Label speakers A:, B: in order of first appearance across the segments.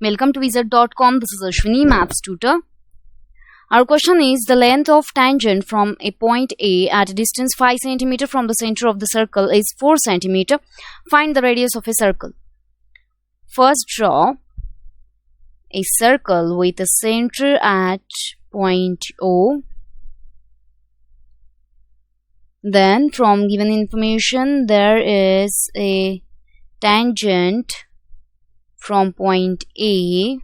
A: Welcome to Wizard.com. This is Ashwini, Maths tutor. Our question is, the length of tangent from a point A at a distance 5 cm from the center of the circle is 4 cm. Find the radius of a circle. First, draw a circle with a center at point O. Then, from given information, there is a tangent from point A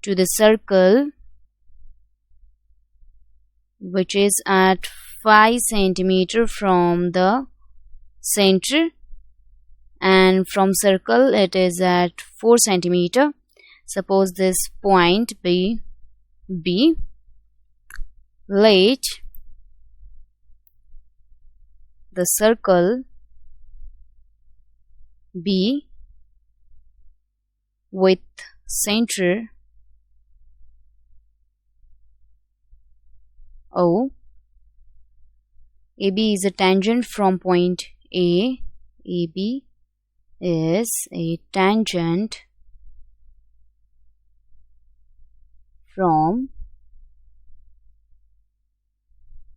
A: to the circle, which is at 5 cm from the center, and from circle it is at 4 cm. Suppose this point be B. Let the circle B with center O. AB is a tangent from point A. AB is a tangent from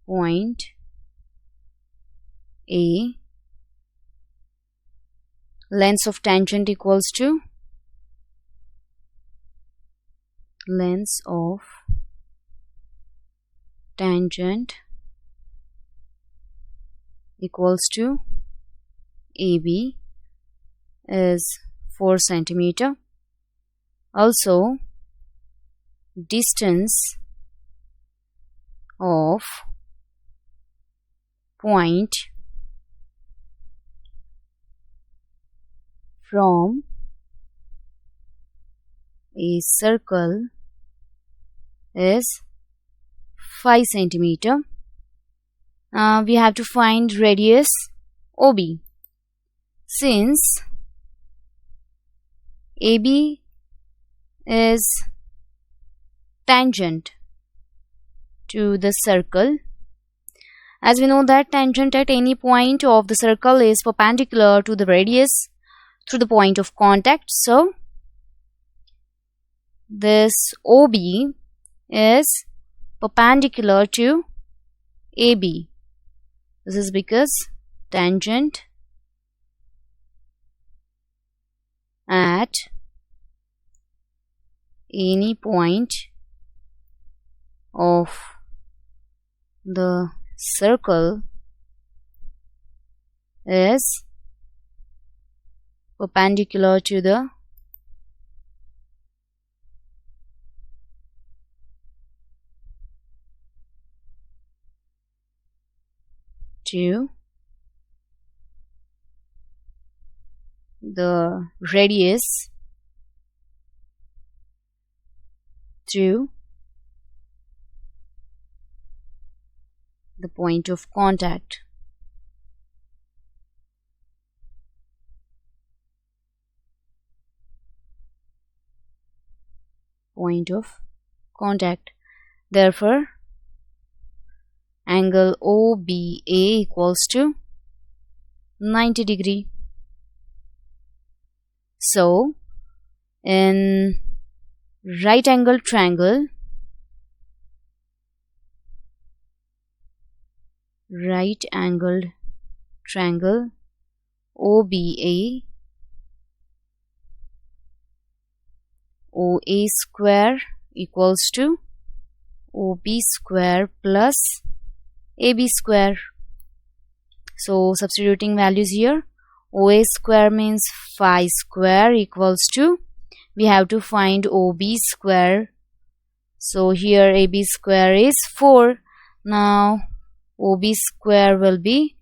A: point A. Length of tangent equals to length of tangent equals to AB is 4 cm. Also, distance of point from a circle is 5 cm. We have to find radius OB. Since AB is tangent to the circle, as we know that tangent at any point of the circle is perpendicular to the radius through the point of contact. So, this OB is perpendicular to AB. This is because tangent at any point of the circle is perpendicular to the radius to the point of contact. Therefore, angle OBA equals to 90 degree. So, in right angled triangle, OBA, OA square equals to OB square plus AB square. So, substituting values here, OA square means 5 square equals to, we have to find OB square. So, here AB square is 4. Now, OB square will be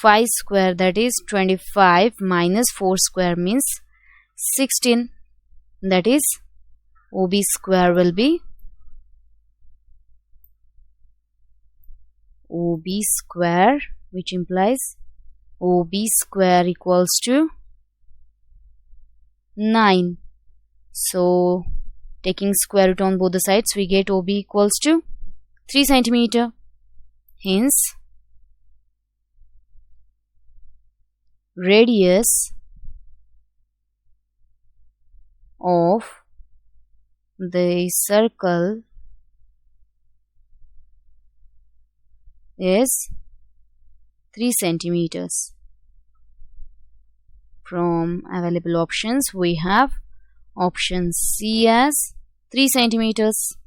A: 5 square, that is 25, minus 4 square means 16. That is, OB square will be OB square, which implies OB square equals to 9. So, taking square root on both the sides, we get OB equals to 3 cm. Hence, radius the circle is 3 centimeters. From available options, we have option C as 3 centimeters.